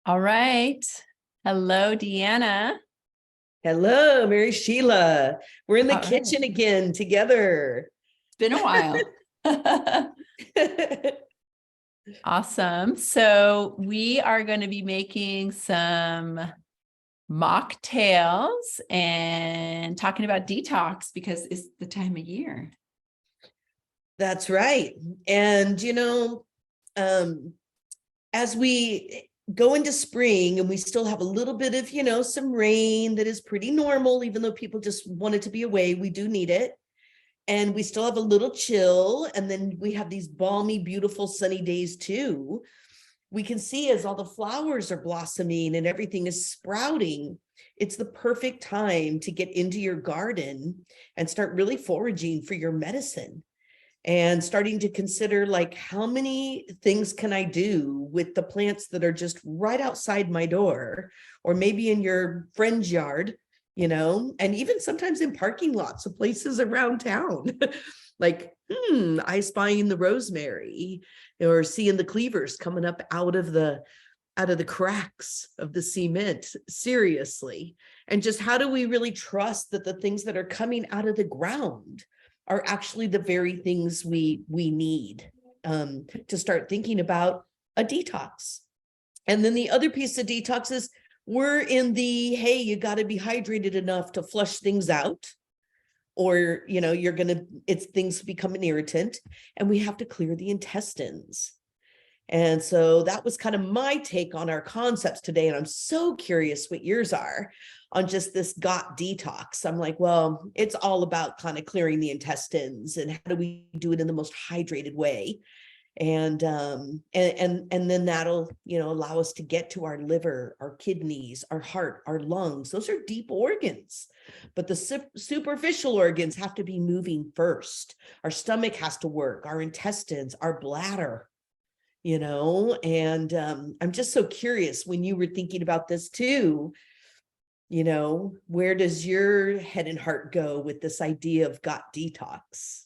All right. Hello, DeAnna. Hello, Mary Sheila. We're in the All right. kitchen again together. It's been a while. Awesome. So we are going to be making some mocktails and talking about detox because it's the time of year. That's right. And, as we go into spring and we still have a little bit of, some rain that is pretty normal, even though people just want it to be away, we do need it. And we still have a little chill. And then we have these balmy, beautiful sunny days too. We can see as all the flowers are blossoming and everything is sprouting, it's the perfect time to get into your garden and start really foraging for your medicine and starting to consider, like, how many things can I do with the plants that are just right outside my door, or maybe in your friend's yard, and even sometimes in parking lots of places around town. Like, I spying the rosemary or seeing the cleavers coming up out of the cracks of the cement. Seriously. And just how do we really trust that the things that are coming out of the ground are actually the very things we need to start thinking about a detox? And then the other piece of detox is we're in the, hey, you got to be hydrated enough to flush things out, or, things become an irritant and we have to clear the intestines. And so that was kind of my take on our concepts today. And I'm so curious what yours are on just this gut detox. I'm like, well, it's all about kind of clearing the intestines, and how do we do it in the most hydrated way? And then that'll, allow us to get to our liver, our kidneys, our heart, our lungs. Those are deep organs, but the superficial organs have to be moving first. Our stomach has to work, our intestines, our bladder, and I'm just so curious, when you were thinking about this too, where does your head and heart go with this idea of gut detox?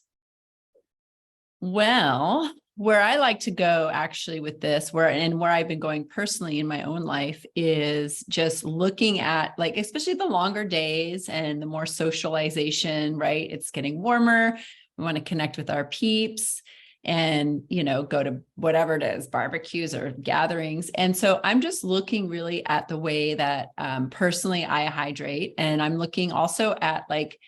Well, where I like to go actually with this, where I've been going personally in my own life, is just looking at, like, especially the longer days and the more socialization, right? It's getting warmer. We want to connect with our peeps and, go to whatever it is, barbecues or gatherings. And so I'm just looking really at the way that personally I hydrate. And I'm looking also at, like,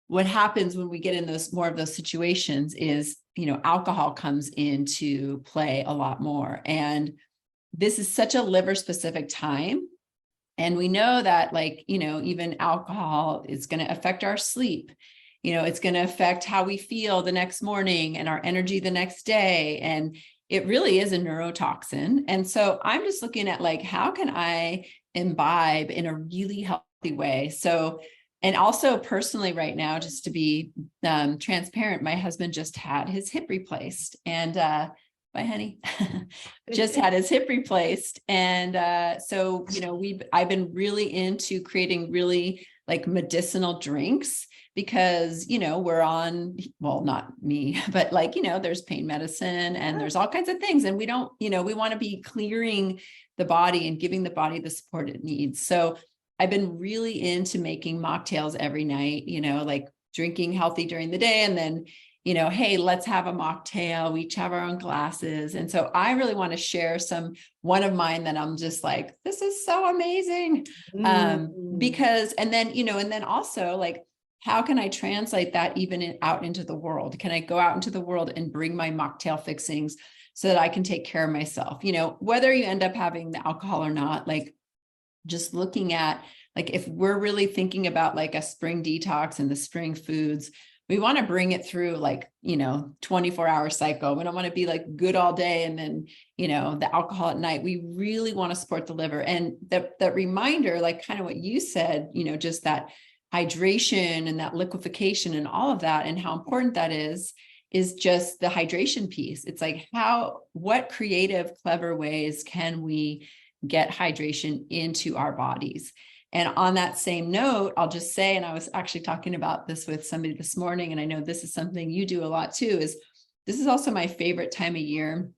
what happens when we get in more of those situations is, alcohol comes into play a lot more. And this is such a liver specific time. And we know that, like, even alcohol is going to affect our sleep. It's going to affect how we feel the next morning and our energy the next day. And it really is a neurotoxin. And so I'm just looking at, like, how can I imbibe in a really healthy way? So, and also personally right now, just to be transparent, my husband just had his hip replaced, and my honey just had his hip replaced. And so, I've been really into creating really, like, medicinal drinks, because, we're on, well, not me, but, like, there's pain medicine and there's all kinds of things. And we don't, we want to be clearing the body and giving the body the support it needs. So I've been really into making mocktails every night, like drinking healthy during the day. And then, hey, let's have a mocktail. We each have our own glasses. And so I really want to share one of mine that I'm just like, this is so amazing. Because, and then also, like, how can I translate that even out into the world? Can I go out into the world and bring my mocktail fixings so that I can take care of myself? Whether you end up having the alcohol or not, like, just looking at, like, if we're really thinking about, like, a spring detox and the spring foods, we want to bring it through, like, 24-hour cycle. We don't want to be, like, good all day and then, the alcohol at night. We really want to support the liver. And that reminder, like, kind of what you said, just that hydration and that liquefaction and all of that, and how important that is just the hydration piece. It's like, what creative, clever ways can we get hydration into our bodies? And on that same note, I'll just say, and I was actually talking about this with somebody this morning, and I know this is something you do a lot too, is this is also my favorite time of year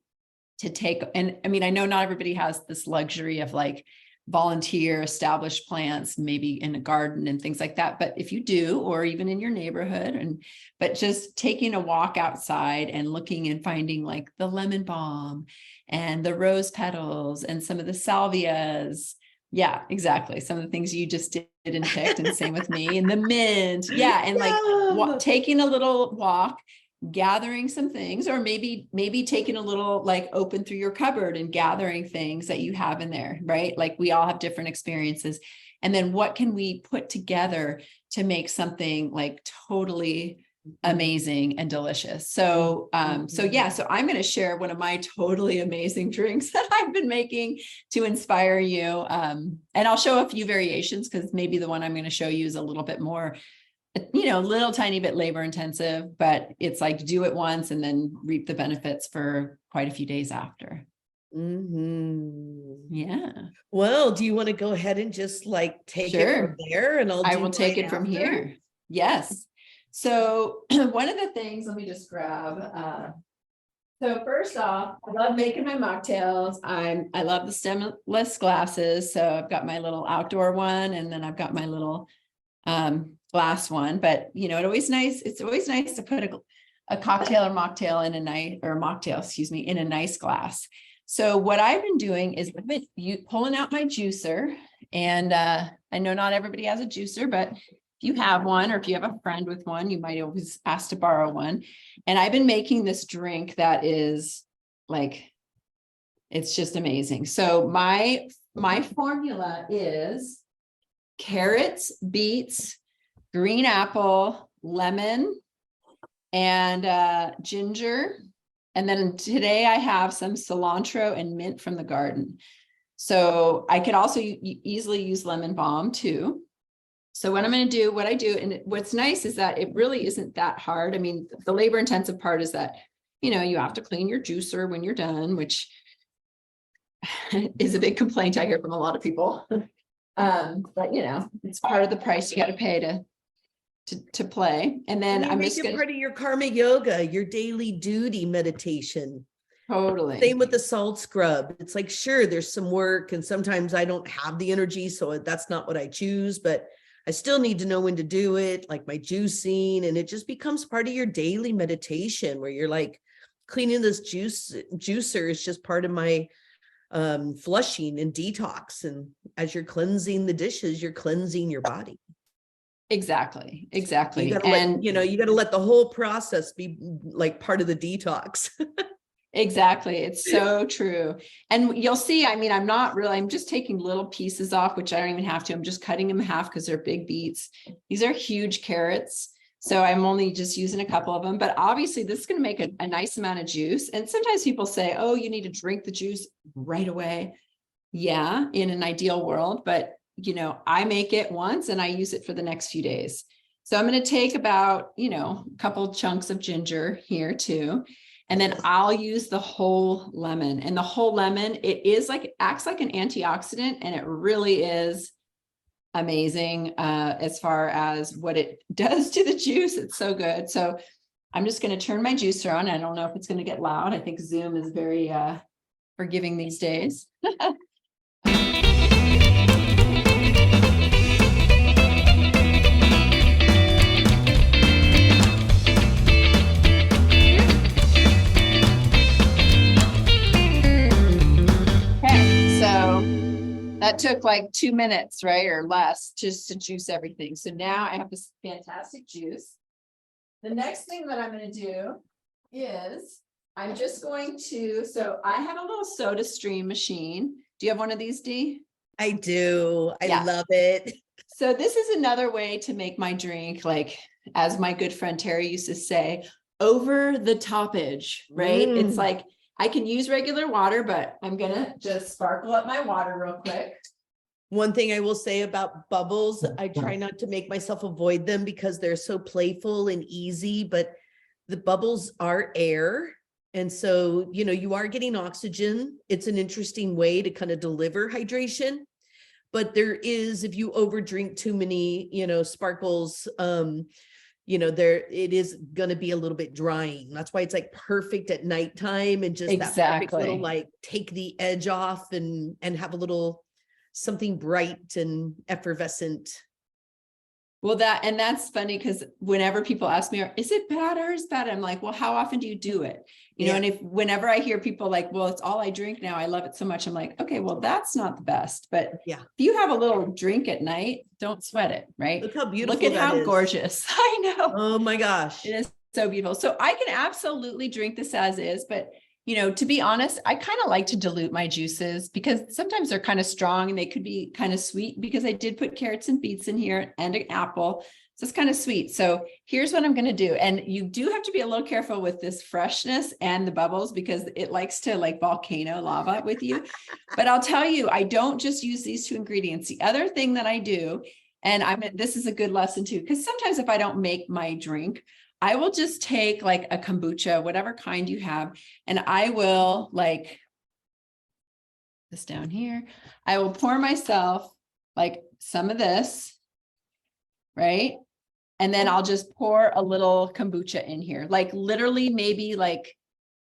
to take, and I mean, I know not everybody has this luxury of like volunteer established plants, maybe in a garden and things like that. But if you do, or even in your neighborhood, but just taking a walk outside and looking and finding like the lemon balm and the rose petals and some of the salvias. Yeah, exactly. Some of the things you just did and picked, and same with me, and the mint. Yeah. And like taking a little walk, gathering some things, or maybe taking a little, like open through your cupboard and gathering things that you have in there, right? Like we all have different experiences. And then what can we put together to make something like totally amazing and delicious? So, so I'm going to share one of my totally amazing drinks that I've been making to inspire you. And I'll show a few variations, because maybe the one I'm going to show you is a little bit more, little tiny bit labor intensive, but it's like do it once and then reap the benefits for quite a few days after. Yeah. Well, do you want to go ahead and just like take it from there, and I will take it from here. Yes. So one of the things, let me just grab, so first off, I love making my mocktails. I love the stemless glasses. So I've got my little outdoor one, and then I've got my little glass one. But it's always nice to put a cocktail or mocktail in a nice, or a mocktail, excuse me, in a nice glass. So what I've been doing is I've been pulling out my juicer, and I know not everybody has a juicer, but if you have one, or if you have a friend with one, you might always ask to borrow one. And I've been making this drink that is like, it's just amazing. So my formula is carrots, beets, green apple, lemon, and ginger. And then today I have some cilantro and mint from the garden. So I could also easily use lemon balm too. So what I'm going to do, what I do, and what's nice is that it really isn't that hard. I mean, the labor intensive part is that, you have to clean your juicer when you're done, which is a big complaint I hear from a lot of people. But it's part of the price you got to pay to play. And then I'm just going to part of your karma yoga, your daily duty meditation. Totally. Same with the salt scrub. It's like, sure, there's some work, and sometimes I don't have the energy, so that's not what I choose, but I still need to know when to do it, like my juicing, and it just becomes part of your daily meditation, where you're like, cleaning this juicer is just part of my flushing and detox. And as you're cleansing the dishes, you're cleansing your body. Exactly. You got to let the whole process be like part of the detox. Exactly. It's so true. And you'll see, I mean, I'm just taking little pieces off, which I don't even have to. I'm just cutting them in half because they're big beets. These are huge carrots. So I'm only just using a couple of them, but obviously this is going to make a nice amount of juice. And sometimes people say, oh, you need to drink the juice right away. Yeah, in an ideal world, but I make it once and I use it for the next few days. So I'm going to take about, a couple chunks of ginger here too. And then I'll use the whole lemon, and the whole lemon, it acts like an antioxidant, and it really is amazing as far as what it does to the juice. It's so good. So I'm just going to turn my juicer on. I don't know if it's going to get loud. I think Zoom is very forgiving these days. That took like 2 minutes, right? Or less, just to juice everything. So now I have this fantastic juice. The next thing that I'm going to do is I'm just going to, so I have a little soda stream machine. Do you have one of these, Dee? I do. I love it. So this is another way to make my drink, like, as my good friend Terry used to say, over the toppage, right? It's like, I can use regular water, but I'm going to just sparkle up my water real quick. One thing I will say about bubbles, I try not to make myself avoid them because they're so playful and easy, but the bubbles are air. And so, you are getting oxygen. It's an interesting way to kind of deliver hydration. But there is, if you overdrink too many, sparkles, it is going to be a little bit drying. That's why it's like perfect at nighttime, and just that perfect little, Exactly. like, take the edge off and have a little something bright and effervescent. Well, that's funny because whenever people ask me, is it bad or is it bad? I'm like, well, how often do you do it? And whenever I hear people like, well, it's all I drink now, I love it so much. I'm like, okay, well, that's not the best. But Yeah. if you have a little drink at night, don't sweat it, right? Look how beautiful Look at that how is. gorgeous. I know. Oh my gosh. It is so beautiful. So I can absolutely drink this as is, but to be honest, I kind of like to dilute my juices because sometimes they're kind of strong and they could be kind of sweet, because I did put carrots and beets in here and an apple. So it's kind of sweet. So here's what I'm going to do. And you do have to be a little careful with this freshness and the bubbles, because it likes to like volcano lava with you. But I'll tell you, I don't just use these two ingredients. The other thing that I do, and this is a good lesson too, because sometimes if I don't make my drink, I will just take like a kombucha, whatever kind you have, and I will like this down here. I will pour myself like some of this, right? And then I'll just pour a little kombucha in here, like literally maybe like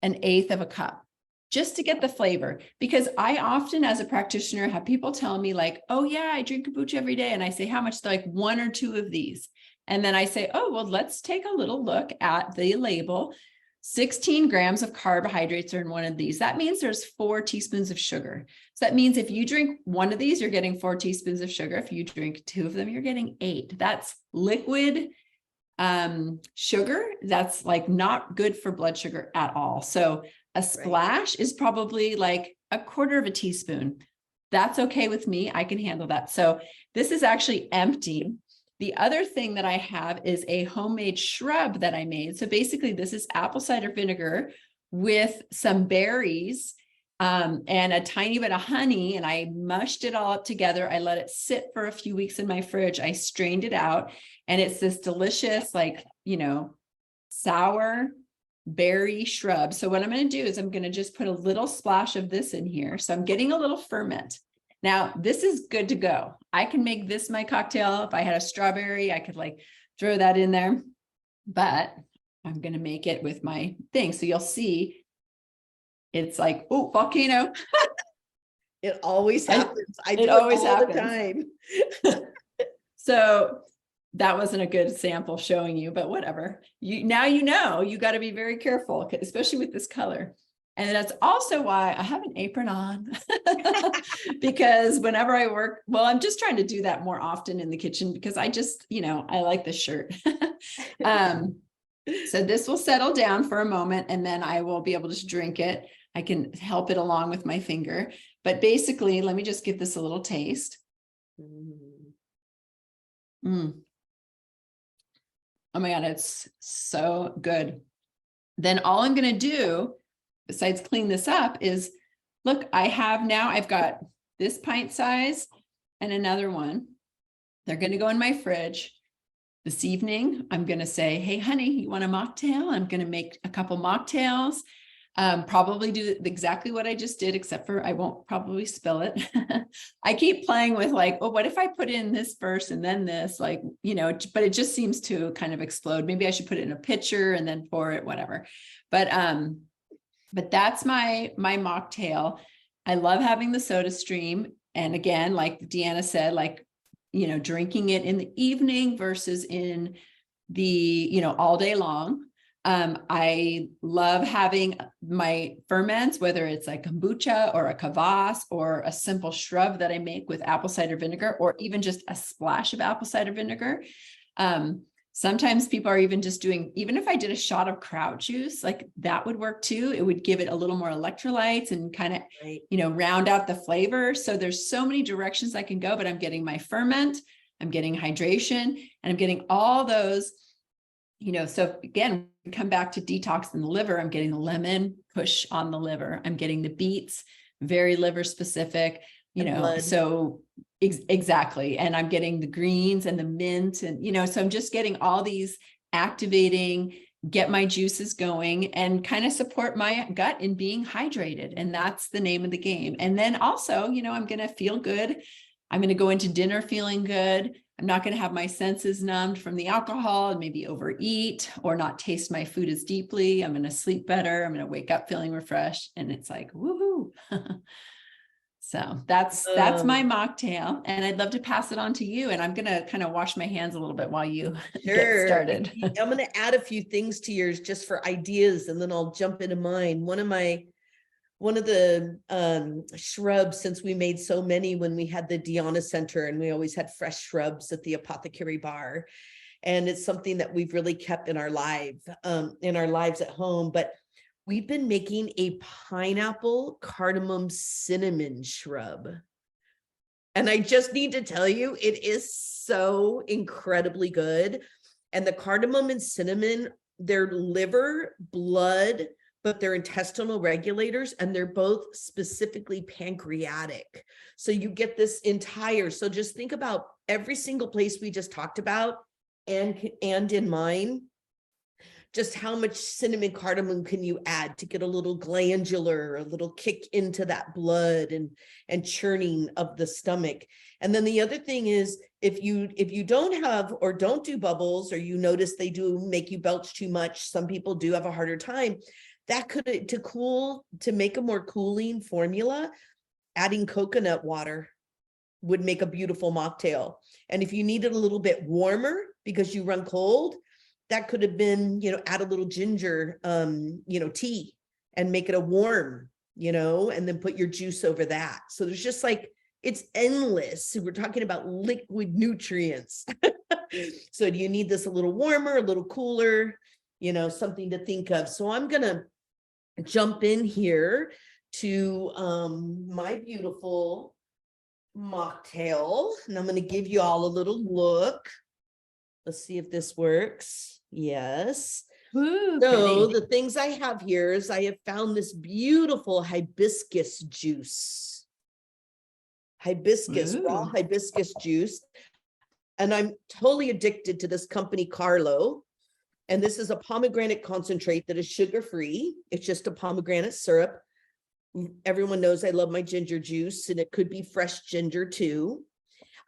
1/8 of a cup, just to get the flavor. Because I often, as a practitioner, have people tell me like, oh yeah, I drink kombucha every day. And I say, how much? They're like 1 or 2 of these. And then I say, oh, well, let's take a little look at the label. 16 grams of carbohydrates are in one of these. That means there's 4 teaspoons of sugar. So that means if you drink one of these, you're getting 4 teaspoons of sugar. If you drink 2 of them, you're getting 8. That's liquid sugar. That's like not good for blood sugar at all. So a splash is probably like 1/4 teaspoon. That's okay with me. I can handle that. So this is actually empty. The other thing that I have is a homemade shrub that I made. So basically this is apple cider vinegar with some berries and a tiny bit of honey, and I mushed it all up together. I let it sit for a few weeks in my fridge. I strained it out, and it's this delicious, like, sour berry shrub. So what I'm going to do is I'm going to just put a little splash of this in here. So I'm getting a little ferment. Now, this is good to go. I can make this my cocktail. If I had a strawberry, I could like throw that in there, but I'm going to make it with my thing. So you'll see it's like, oh, volcano. It always happens. I do it always all happens. the time. So that wasn't a good sample showing you, but whatever. Now you got to be very careful, especially with this color. And that's also why I have an apron on, because whenever I work, well, I'm just trying to do that more often in the kitchen, because I just, I like this shirt. So this will settle down for a moment, and then I will be able to drink it. I can help it along with my finger, but basically, let me just give this a little taste. Oh my God, it's so good. Then all I'm going to do, besides clean this up, is look, I've got this pint size and another one. They're going to go in my fridge. This evening, I'm going to say, hey, honey, you want a mocktail? I'm going to make a couple mocktails. Probably do exactly what I just did, except for I won't probably spill it. I keep playing with like, oh, what if I put in this first and then this, like, but it just seems to kind of explode. Maybe I should put it in a pitcher and then pour it, whatever. But that's my mocktail. I love having the soda stream. And again, like DeAnna said, like, drinking it in the evening versus in the, all day long. I love having my ferments, whether it's like kombucha or a kvass or a simple shrub that I make with apple cider vinegar, or even just a splash of apple cider vinegar. Sometimes people are even just doing, even if I did a shot of kraut juice, like that would work too. It would give it a little more electrolytes and kind of, round out the flavor. So there's so many directions I can go, but I'm getting my ferment, I'm getting hydration, and I'm getting all those, so again, we come back to detox in the liver. I'm getting the lemon push on the liver. I'm getting the beets, very liver specific, so exactly. And I'm getting the greens and the mint, and, so I'm just getting all these activating, get my juices going, and kind of support my gut in being hydrated. And that's the name of the game. And then also, I'm going to feel good. I'm going to go into dinner feeling good. I'm not going to have my senses numbed from the alcohol and maybe overeat or not taste my food as deeply. I'm going to sleep better. I'm going to wake up feeling refreshed. And it's like, woohoo. So that's my mocktail, and I'd love to pass it on to you. And I'm going to kind of wash my hands a little bit while you get started. I'm going to add a few things to yours just for ideas, and then I'll jump into mine. One of the shrubs, since we made so many when we had the DeAnna Center, and we always had fresh shrubs at the apothecary bar. And it's something that we've really kept in our lives at home. But we've been making a pineapple cardamom cinnamon shrub. And I just need to tell you, it is so incredibly good. And the cardamom and cinnamon, they're liver, blood, but they're intestinal regulators, and they're both specifically pancreatic. So you get this entire, so just think about every single place we just talked about, and in mine, just how much cinnamon cardamom can you add to get a little glandular, a little kick into that blood and churning of the stomach. And then the other thing is, if you don't have or don't do bubbles, or you notice they do make you belch too much, some people do have a harder time, that could, to make a more cooling formula, adding coconut water would make a beautiful mocktail. And if you need it a little bit warmer because you run cold, that could have been, add a little ginger, tea and make it a warm, and then put your juice over that. So there's just like, it's endless. We're talking about liquid nutrients. So do you need this a little warmer, a little cooler, something to think of. So I'm going to jump in here to my beautiful mocktail, and I'm going to give you all a little look. Let's see if this works. Yes. Ooh, so pretty. The things I have here is I have found this beautiful hibiscus juice. Raw hibiscus juice. And I'm totally addicted to this company, Carlo. And this is a pomegranate concentrate that is sugar-free. It's just a pomegranate syrup. Everyone knows I love my ginger juice, and it could be fresh ginger too.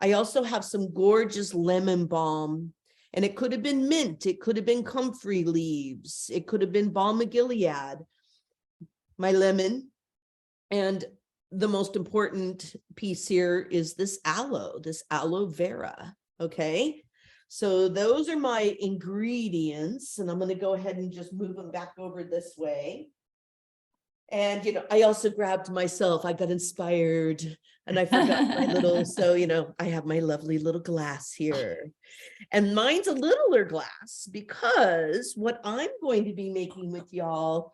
I also have some gorgeous lemon balm, and it could have been mint. It could have been comfrey leaves. It could have been balm of Gilead, my lemon. And the most important piece here is this aloe vera. Okay. So those are my ingredients, and I'm going to go ahead and just move them back over this way. And, I also grabbed myself, I got inspired, and I forgot my little, so, I have my lovely little glass here. And mine's a littler glass, because what I'm going to be making with y'all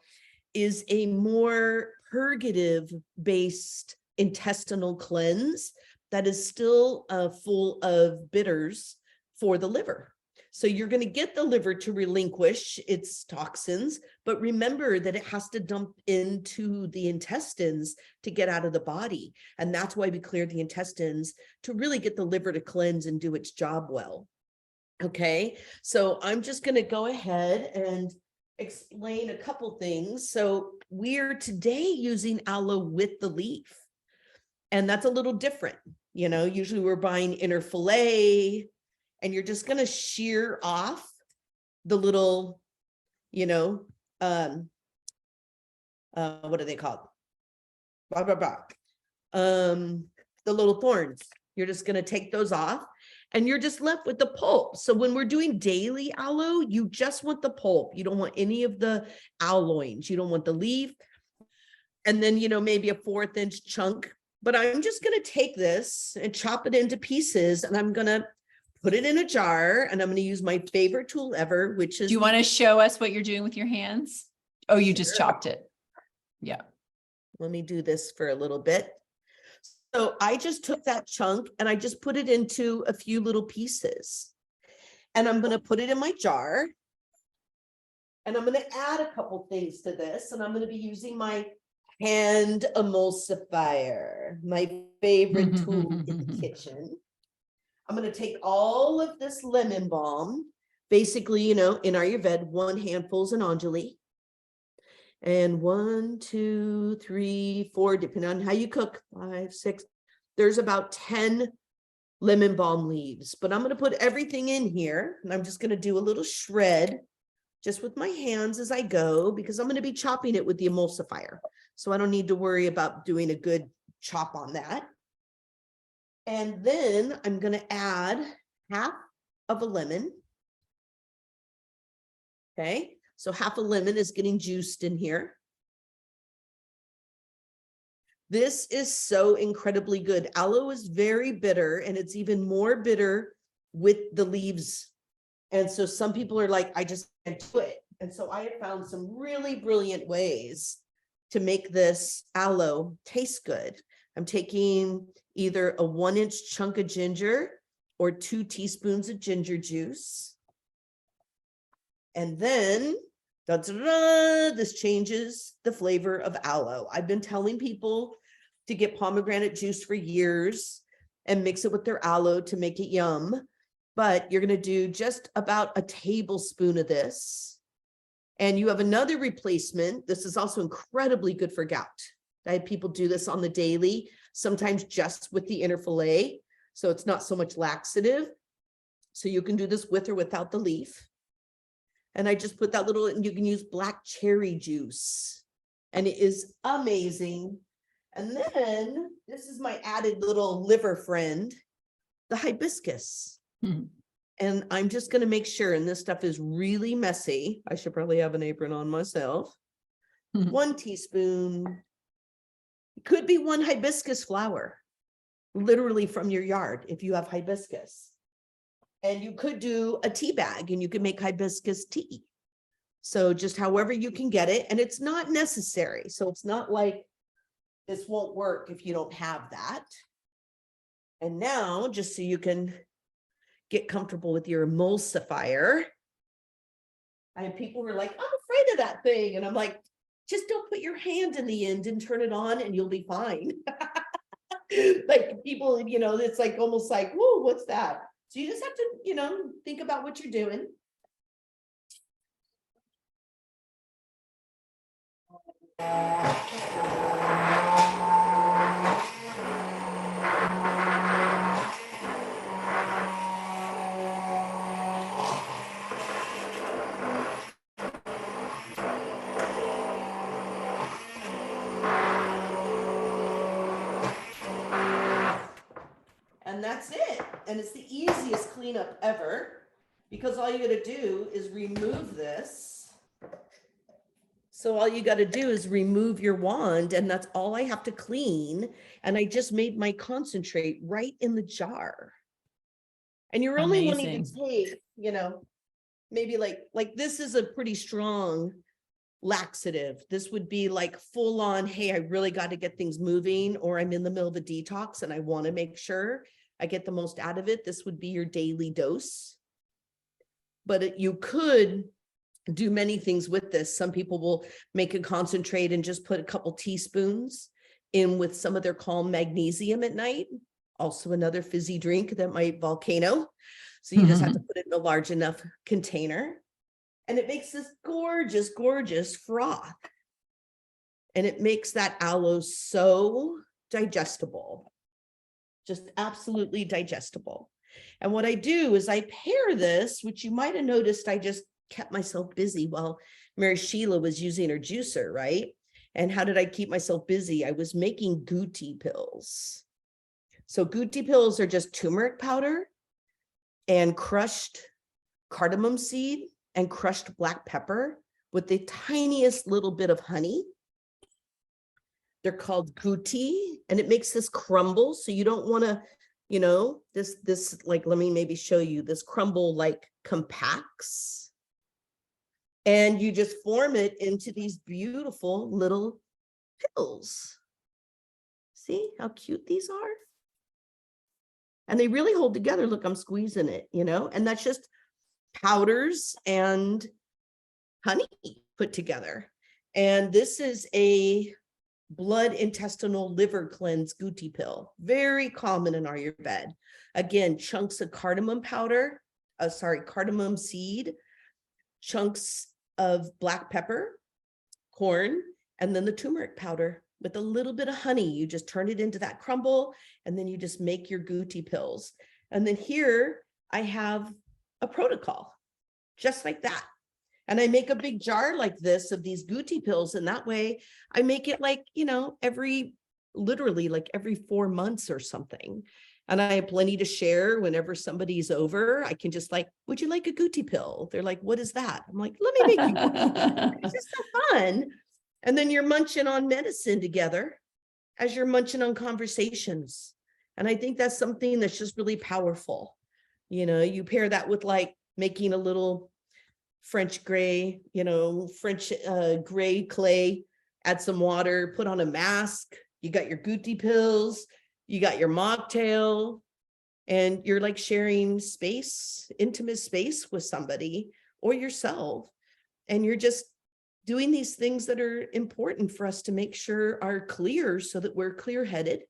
is a more purgative based intestinal cleanse that is still full of bitters for the liver. So you're going to get the liver to relinquish its toxins, but remember that it has to dump into the intestines to get out of the body. And that's why we clear the intestines, to really get the liver to cleanse and do its job well. Okay, so I'm just going to go ahead and explain a couple things. So we're today using aloe with the leaf, and that's a little different. Usually we're buying inner fillet, and you're just going to shear off the little, what are they called? The little thorns. You're just going to take those off, and you're just left with the pulp. So when we're doing daily aloe, you just want the pulp. You don't want any of the alloins. You don't want the leaf. And then, maybe a 1/4 inch chunk. But I'm just going to take this and chop it into pieces, and I'm going to put it in a jar, and I'm going to use my favorite tool ever, which is— Do you want to show us what you're doing with your hands? Oh, you just chopped it. Yeah. Let me do this for a little bit. So I just took that chunk and I just put it into a few little pieces, and I'm going to put it in my jar, and I'm going to add a couple things to this, and I'm going to be using my hand emulsifier, my favorite tool in the kitchen. I'm going to take all of this lemon balm, basically, in Ayurveda, 1 handful is an anjali. And 1, 2, 3, 4, depending on how you cook, 5, 6, there's about 10 lemon balm leaves, but I'm going to put everything in here, and I'm just going to do a little shred just with my hands as I go, because I'm going to be chopping it with the emulsifier. So I don't need to worry about doing a good chop on that. And then I'm going to add half of a lemon. Okay, so half a lemon is getting juiced in here. This is so incredibly good. Aloe is very bitter, and it's even more bitter with the leaves. And so some people are like, I just can't do it. And so I have found some really brilliant ways to make this aloe taste good. I'm taking either a 1-inch chunk of ginger or 2 teaspoons of ginger juice. And then this changes the flavor of aloe. I've been telling people to get pomegranate juice for years and mix it with their aloe to make it yum. But you're going to do just about a tablespoon of this. And you have another replacement. This is also incredibly good for gout. I have people do this on the daily, sometimes just with the inner fillet. So it's not so much laxative. So you can do this with or without the leaf. And I just put that little, and you can use black cherry juice. And it is amazing. And then this is my added little liver friend, the hibiscus. And I'm just going to make sure, and this stuff is really messy. I should probably have an apron on myself. 1 teaspoon. It could be 1 hibiscus flower, literally from your yard if you have hibiscus. And you could do a tea bag and you can make hibiscus tea. So just however you can get it. And it's not necessary. So it's not like this won't work if you don't have that. And now, just so you can get comfortable with your emulsifier, I have people who are like, I'm afraid of that thing. And I'm like, just don't put your hand in the end and turn it on and you'll be fine. Like people, it's like almost like, whoa, what's that? So you just have to, think about what you're doing. And that's it. And it's the easiest cleanup ever, because all you got to do is remove this. So all you got to do is remove your wand, and that's all I have to clean. And I just made my concentrate right in the jar. And you're only wanting to take, maybe like this is a pretty strong laxative. This would be like full on, hey, I really got to get things moving, or I'm in the middle of a detox and I want to make sure I get the most out of it. This would be your daily dose. But you could do many things with this. Some people will make a concentrate and just put a couple teaspoons in with some of their calm magnesium at night. Also another fizzy drink that might volcano. So you just have to put it in a large enough container. And it makes this gorgeous, gorgeous froth. And it makes that aloe so digestible. Just absolutely digestible. And what I do is I pair this, which you might have noticed, I just kept myself busy while Mary Sheila was using her juicer, right? And how did I keep myself busy? I was making guti pills. So guti pills are just turmeric powder and crushed cardamom seed and crushed black pepper with the tiniest little bit of honey. They're called guti, and it makes this crumble. So you don't want to, this like, let me maybe show you, this crumble like compacts. And you just form it into these beautiful little pills. See how cute these are? And they really hold together. Look, I'm squeezing it, and that's just powders and honey put together. And this is a blood, intestinal, liver cleanse guti pill. Very common in Ayurveda. Again, chunks of cardamom powder, cardamom seed, chunks of black pepper, corn, and then the turmeric powder. with a little bit of honey. You just turn it into that crumble, and then you just make your Guti pills. And then here I have a protocol just like that. And I make a big jar like this of these Guti pills. And that way I make it like, literally like every 4 months or something. And I have plenty to share whenever somebody's over. I can just like, would you like a Guti pill? They're like, what is that? I'm like, let me make you one. It's just so fun. And then you're munching on medicine together as you're munching on conversations. And I think that's something that's just really powerful. You pair that with like making a little French gray, French gray clay, add some water, put on a mask. You got your Guti pills, you got your mocktail, and you're like sharing space, intimate space with somebody or yourself. And you're just doing these things that are important for us to make sure are clear so that we're clear-headed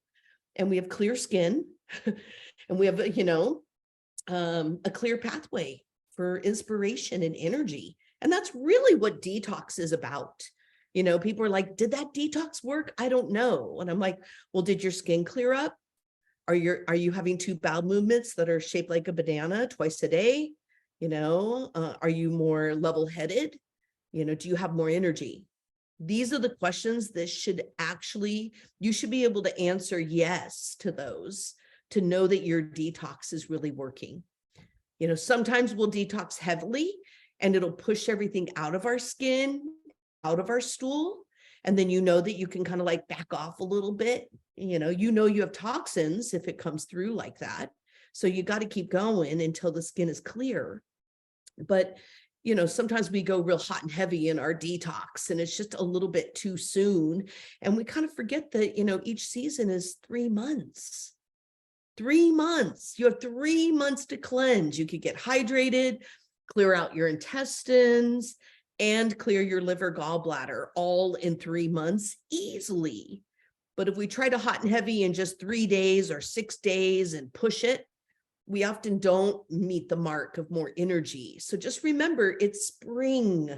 and we have clear skin and we have, a clear pathway for inspiration and energy. And that's really what detox is about. People are like, did that detox work? I don't know. And I'm like, well, did your skin clear up? Are you having 2 bowel movements that are shaped like a banana twice a day? Are you more level-headed? Do you have more energy? These are the questions that you should be able to answer yes to those, to know that your detox is really working. Sometimes we'll detox heavily and it'll push everything out of our skin, out of our stool. And then that you can kind of like back off a little bit. You have toxins if it comes through like that. So you got to keep going until the skin is clear. But sometimes we go real hot and heavy in our detox and it's just a little bit too soon. And we kind of forget that, each season is 3 months. 3 months. You have 3 months to cleanse. You could get hydrated, clear out your intestines, and clear your liver, gallbladder all in 3 months easily. But if we try to hot and heavy in just 3 days or 6 days and push it, we often don't meet the mark of more energy. So just remember, it's spring.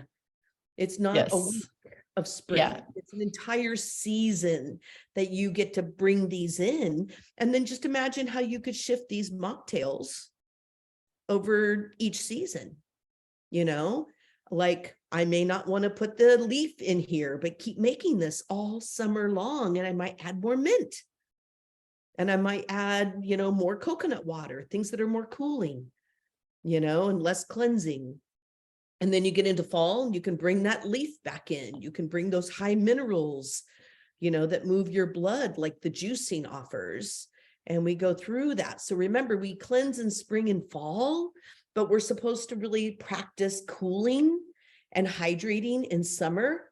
It's not a week of spring. Yeah. It's an entire season that you get to bring these in. And then just imagine how you could shift these mocktails over each season. Like I may not want to put the leaf in here, but keep making this all summer long. And I might add more mint. And I might add, more coconut water, things that are more cooling, and less cleansing. And then you get into fall and you can bring that leaf back in. You can bring those high minerals, that move your blood like the juicing offers. And we go through that. So remember, we cleanse in spring and fall, but we're supposed to really practice cooling and hydrating in summer.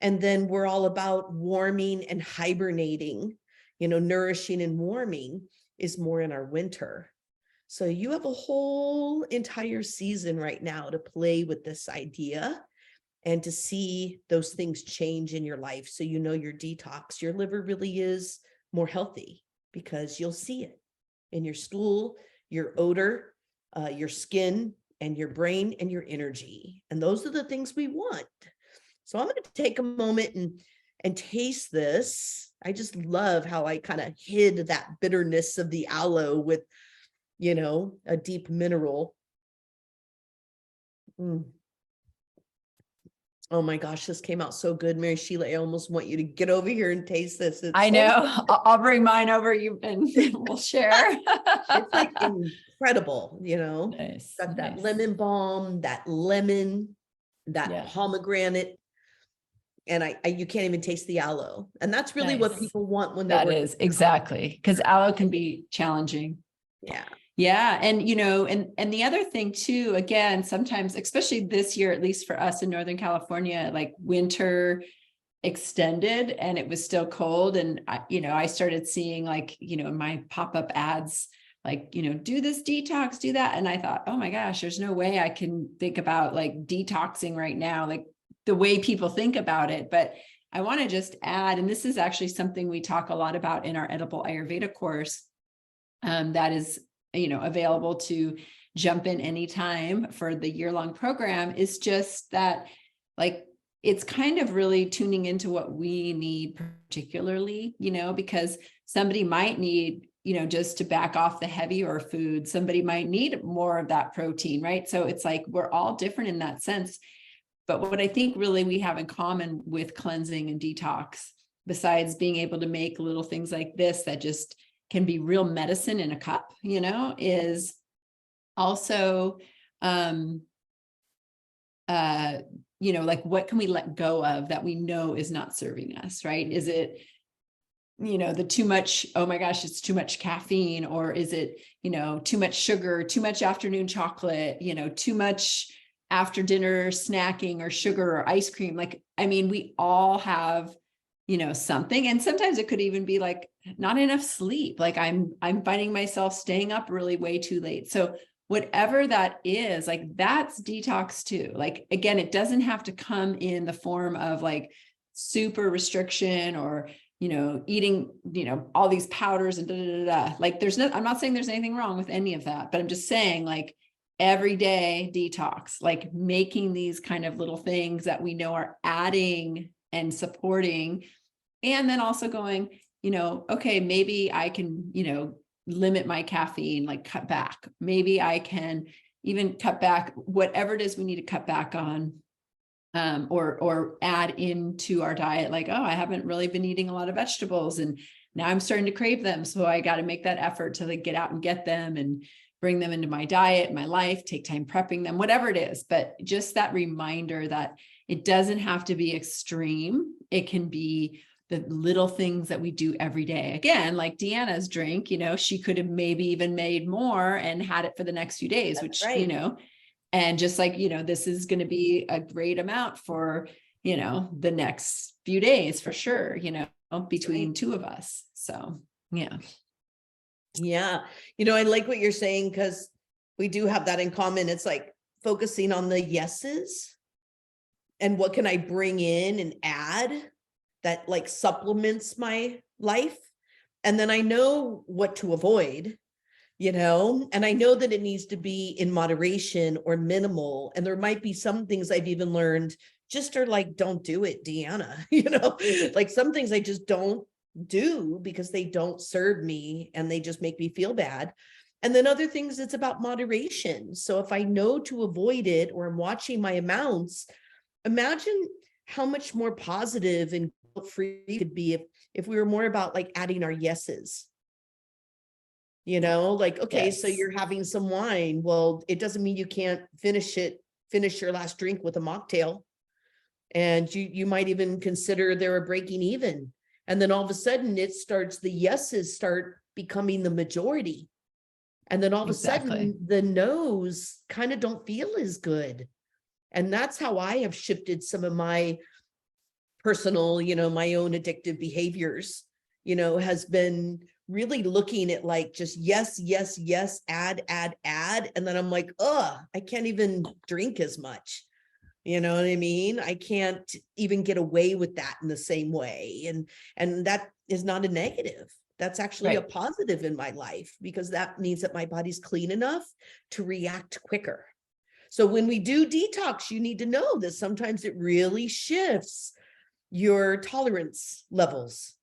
And then we're all about warming and hibernating. Nourishing and warming is more in our winter. So you have a whole entire season right now to play with this idea and to see those things change in your life. So your detox, your liver really is more healthy because you'll see it in your stool, your odor, your skin, and your brain and your energy. And those are the things we want. So I'm going to take a moment and taste this. I just love how I kind of hid that bitterness of the aloe with, a deep mineral. Oh my gosh, this came out so good, Mary Sheila. I almost want you to get over here and taste this. I know. I'll bring mine over you and we'll share. It's like incredible, Nice, got that lemon balm, that lemon, that pomegranate. And you can't even taste the aloe. And that's really what people want when they're working. That is exactly, because aloe can be challenging. Yeah. Yeah. And, and the other thing too, again, sometimes, especially this year, at least for us in Northern California, like winter extended and it was still cold. And, I started seeing like, in my pop-up ads, like, do this detox, do that. And I thought, oh my gosh, there's no way I can think about like detoxing right now. Like, the way people think about it. But I want to just add, and this is actually something we talk a lot about in our edible Ayurveda course, that is, available to jump in anytime for the year-long program, is just that like it's kind of really tuning into what we need particularly, because somebody might need, just to back off the heavier food. Somebody might need more of that protein, right? So it's like, we're all different in that sense. But what I think really we have in common with cleansing and detox, besides being able to make little things like this that just can be real medicine in a cup, is also, like, what can we let go of that we know is not serving us, right? Is it, the too much, oh my gosh, it's too much caffeine, or is it, too much sugar, too much afternoon chocolate, too much after dinner snacking or sugar or ice cream? Like, I mean, we all have, something, and sometimes it could even be like not enough sleep. Like I'm finding myself staying up really way too late. So whatever that is, like, that's detox too. Like, again, it doesn't have to come in the form of like super restriction or, eating, all these powders and da, da, da, da. Like, I'm not saying there's anything wrong with any of that, but I'm just saying, like, everyday detox, like making these kind of little things that we know are adding and supporting. And then also going, okay, maybe I can, limit my caffeine, like cut back. Maybe I can even cut back whatever it is we need to cut back on, or add into our diet. Like, oh, I haven't really been eating a lot of vegetables and now I'm starting to crave them. So I got to make that effort to like get out and get them and bring them into my diet, my life, take time prepping them, whatever it is. But just that reminder that it doesn't have to be extreme. It can be the little things that we do every day. Again, like DeAnna's drink, she could have maybe even made more and had it for the next few days, That's which, right. and just like, this is going to be a great amount for, the next few days for sure, between two of us. So, yeah. Yeah. I like what you're saying, because we do have that in common. It's like focusing on the yeses and what can I bring in and add that like supplements my life. And then I know what to avoid, and I know that it needs to be in moderation or minimal. And there might be some things I've even learned just are like, don't do it, DeAnna, like some things I just don't do because they don't serve me and they just make me feel bad. And then other things, it's about moderation. So if I know to avoid it or I'm watching my amounts, imagine how much more positive and guilt-free it could be if we were more about like adding our yeses. Like, okay, Yes. so you're having some wine. Well, it doesn't mean you can't finish your last drink with a mocktail. And you might even consider they're breaking even. And then all of a sudden the yeses start becoming the majority. And then all of a sudden the no's kind of don't feel as good. And that's how I have shifted some of my personal, my own addictive behaviors, has been really looking at like just yes, yes, yes, add. And then I'm like, I can't even drink as much. You know what I mean? I can't even get away with that in the same way. And that is not a negative. That's actually a positive in my life, because that means that my body's clean enough to react quicker. So when we do detox, you need to know that sometimes it really shifts your tolerance levels,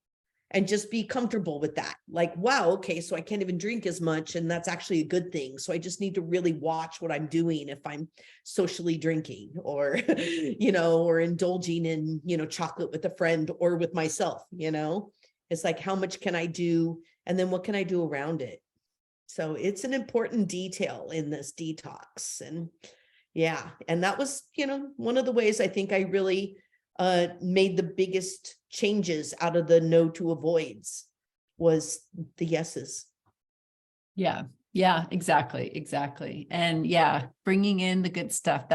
and just be comfortable with that. Like, wow, okay, so I can't even drink as much, and that's actually a good thing. So I just need to really watch what I'm doing if I'm socially drinking or, or indulging in, chocolate with a friend or with myself, It's like, how much can I do? And then what can I do around it? So it's an important detail in this detox. And yeah, and that was, one of the ways I think I really made the biggest changes out of the no to avoids was the yeses. Yeah. Exactly. And yeah, bringing in the good stuff,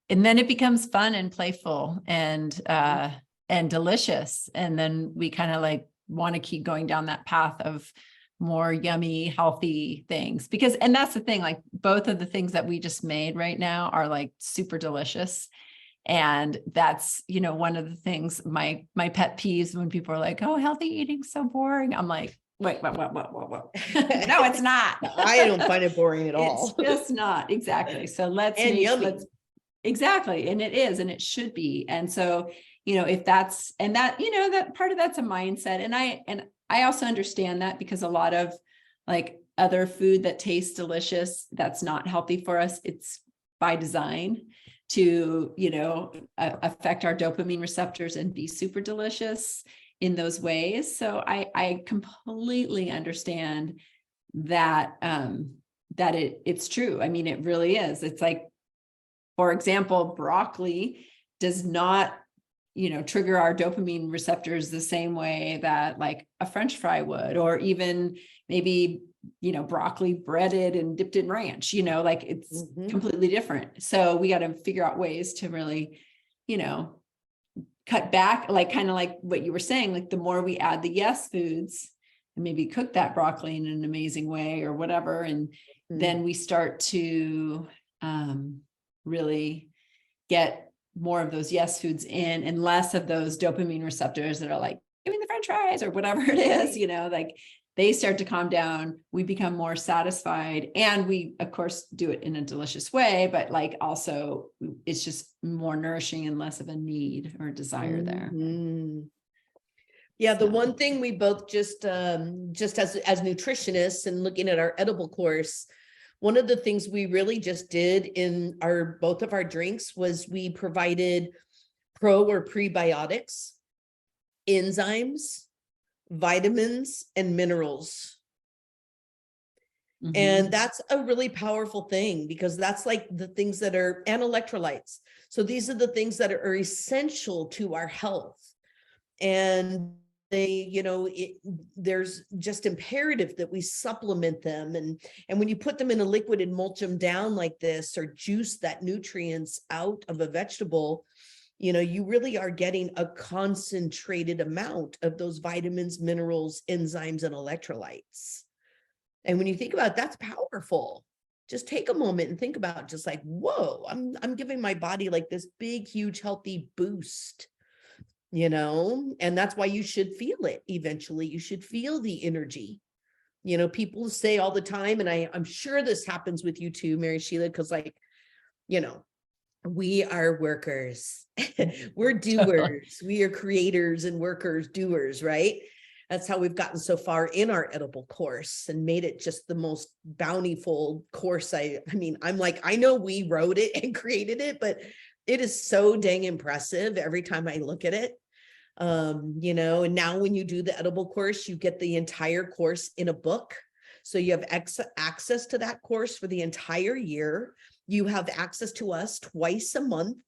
and then it becomes fun and playful and delicious. And then we kind of like want to keep going down that path of more yummy, healthy things, and that's the thing, like both of the things that we just made right now are like super delicious. And that's, one of the things, my pet peeves when people are like, oh, healthy eating's so boring. I'm like, wait. No, it's not. I don't find it boring at all. It's just not. Exactly. So let's and yummy. Exactly. And it is, and it should be. And so, if that's, and that, that part of that's a mindset. And I also understand that, because a lot of like other food that tastes delicious, that's not healthy for us. It's by design to, affect our dopamine receptors and be super delicious in those ways. So I completely understand that, that it's true. I mean, it really is. It's like, for example, broccoli does not, trigger our dopamine receptors the same way that like a French fry would, or even maybe, broccoli breaded and dipped in ranch, like it's completely different. So we got to figure out ways to really, cut back, like kind of like what you were saying, like the more we add the yes foods and maybe cook that broccoli in an amazing way or whatever. And then we start to really get more of those yes foods in, and less of those dopamine receptors that are like, give me the French fries or whatever it is, like they start to calm down. We become more satisfied, and we of course do it in a delicious way, but like also it's just more nourishing and less of a need or desire there. Yeah, the one thing we both just as nutritionists and looking at our edible course, one of the things we really just did in both of our drinks was we provided pro or prebiotics, enzymes, vitamins, and minerals. And that's a really powerful thing, because that's like the things that are, and electrolytes. So these are the things that are essential to our health. And they, there's just imperative that we supplement them. And when you put them in a liquid and mulch them down like this, or juice that nutrients out of a vegetable, you really are getting a concentrated amount of those vitamins, minerals, enzymes, and electrolytes. And when you think about it, that's powerful. Just take a moment and think about just like, whoa, I'm giving my body like this big, huge, healthy boost. And that's why you should feel it. Eventually you should feel the energy. People say all the time, and I'm sure this happens with you too, Mary Sheila, because like, we are workers. We're doers. We are creators and workers, doers, right? That's how we've gotten so far in our edible course and made it just the most bountiful course. I mean, I'm like, I know we wrote it and created it, but it is so dang impressive every time I look at it. And now when you do the edible course, you get the entire course in a book. So you have access to that course for the entire year. You have access to us twice a month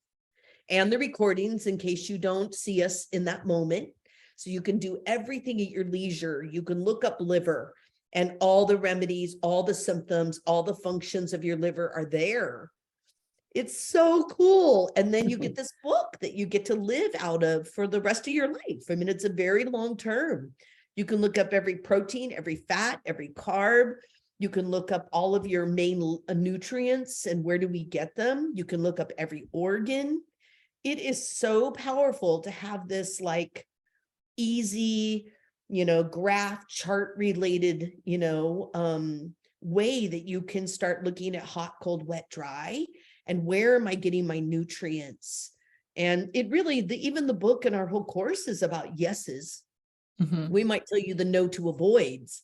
and the recordings in case you don't see us in that moment. So you can do everything at your leisure. You can look up liver and all the remedies, all the symptoms, all the functions of your liver are there. It's so cool. And then you get this book that you get to live out of for the rest of your life. I mean, it's a very long term. You can look up every protein, every fat, every carb. You can look up all of your main nutrients and where do we get them. You can look up every organ. It is so powerful to have this like easy, graph chart related, way that you can start looking at hot, cold, wet, dry, and where am I getting my nutrients? And it really, even the book and our whole course is about yeses. We might tell you the no to avoids,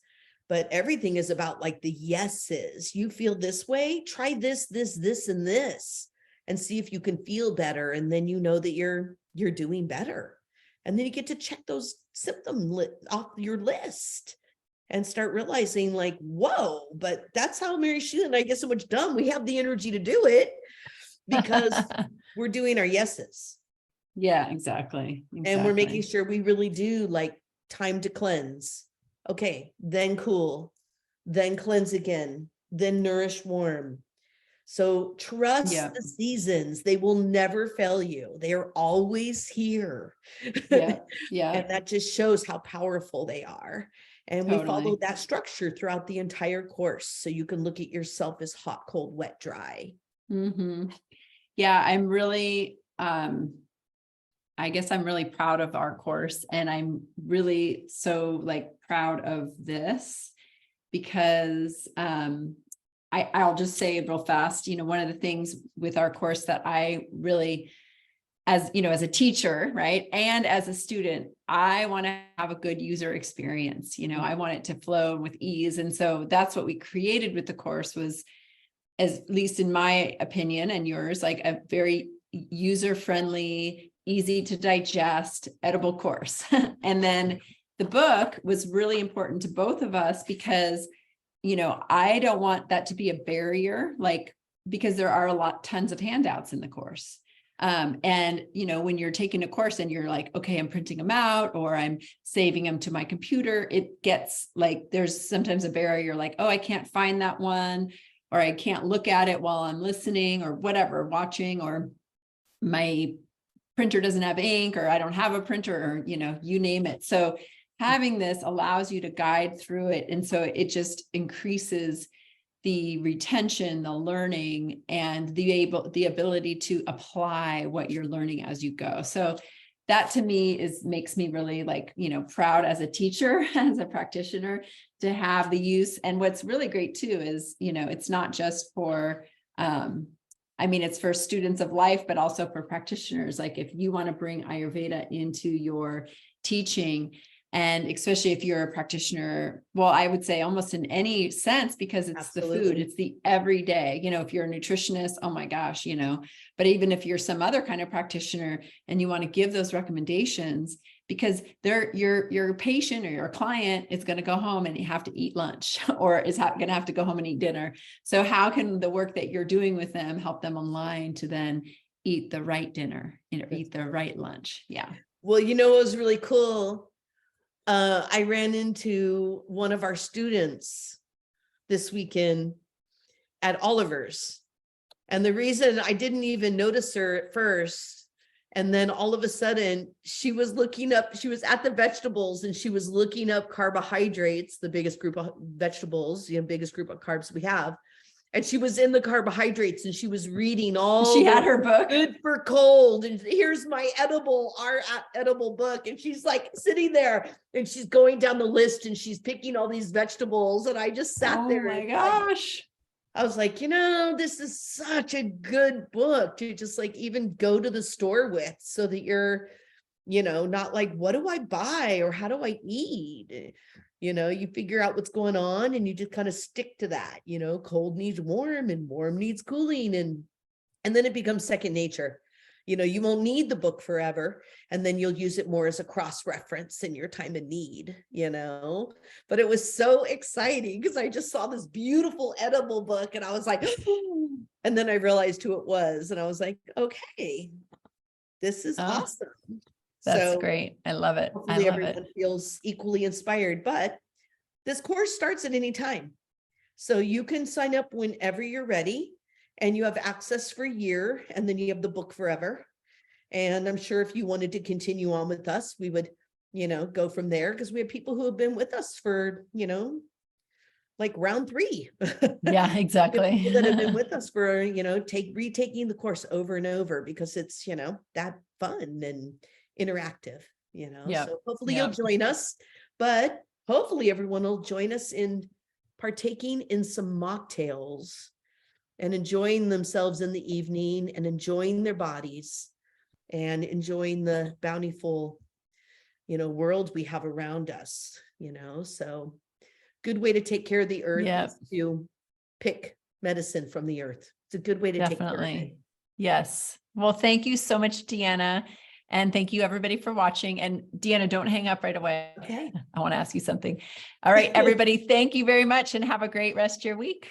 but everything is about like the yeses. You feel this way, try this, this, and this, and see if you can feel better. And then you know that you're doing better. And then you get to check those symptoms off your list and start realizing like, whoa, but that's how Mary Sheila and I get so much done. We have the energy to do it because we're doing our yeses. Yeah, exactly. And we're making sure we really do like time to cleanse. Okay, then cool, then cleanse again, then nourish warm. So trust the seasons. They will never fail you. They are always here. Yeah. And that just shows how powerful they are. And we follow that structure throughout the entire course. So you can look at yourself as hot, cold, wet, dry. Yeah, I'm really, I guess I'm really proud of our course, and I'm really so like proud of this because I'll just say real fast, one of the things with our course that I really, as a teacher, right, and as a student, I want to have a good user experience. I want it to flow with ease. And so that's what we created with the course, was, at least in my opinion and yours, like a very user-friendly, easy to digest, edible course. And then the book was really important to both of us because, I don't want that to be a barrier, because there are tons of handouts in the course. And, when you're taking a course and you're like, okay, I'm printing them out or I'm saving them to my computer, it gets there's sometimes a barrier, oh, I can't find that one, or I can't look at it while I'm listening or whatever, watching, or my printer doesn't have ink, or I don't have a printer, or, you name it. So having this allows you to guide through it. And so it just increases the retention, the learning, and the ability to apply what you're learning as you go. So that to me makes me really proud as a teacher, as a practitioner, to have the use. And what's really great too is, it's not just for, it's for students of life, but also for practitioners. If you want to bring Ayurveda into your teaching, and especially if you're a practitioner, well, I would say almost in any sense, because it's Absolutely. The food, it's the everyday, if you're a nutritionist, oh my gosh, but even if you're some other kind of practitioner and you want to give those recommendations, because your patient or your client is going to go home and you have to eat lunch, or is going to have to go home and eat dinner. So how can the work that you're doing with them help them align to then eat the right dinner, eat the right lunch? Yeah. Well, it was really cool. I ran into one of our students this weekend at Oliver's. And the reason I didn't even notice her at first, and then all of a sudden she was at the vegetables and she was looking up carbohydrates, the biggest group of vegetables, biggest group of carbs we have. And she was in the carbohydrates and she was reading she had her book, Good for Cold, and here's my our edible book. And she's sitting there and she's going down the list and she's picking all these vegetables. And I just sat there. Oh my gosh. I was like, this is such a good book to just even go to the store with, so that you're, not what do I buy or how do I eat? You figure out what's going on and you just kind of stick to that, cold needs warm and warm needs cooling. And then it becomes second nature. You won't need the book forever, and then you'll use it more as a cross-reference in your time of need, but it was so exciting because I just saw this beautiful edible book and I was like, and then I realized who it was. And I was like, okay, this is awesome. That's great. I love it. Hopefully everyone feels equally inspired, but this course starts at any time. So you can sign up whenever you're ready, and you have access for a year, and then you have the book forever. And I'm sure if you wanted to continue on with us, we would, go from there, because we have people who have been with us for, round 3. Yeah, exactly. People that have been with us for, retaking the course over and over, because it's, that fun and interactive, Yep. So hopefully you'll join us, but hopefully everyone will join us in partaking in some mocktails and enjoying themselves in the evening and enjoying their bodies and enjoying the bountiful, world we have around us, so good way to take care of the earth is to pick medicine from the earth. It's a good way to take care of it. Yes. Well, thank you so much, DeAnna. And thank you everybody for watching. And DeAnna, don't hang up right away. Okay. I want to ask you something. All right, everybody, thank you very much and have a great rest of your week.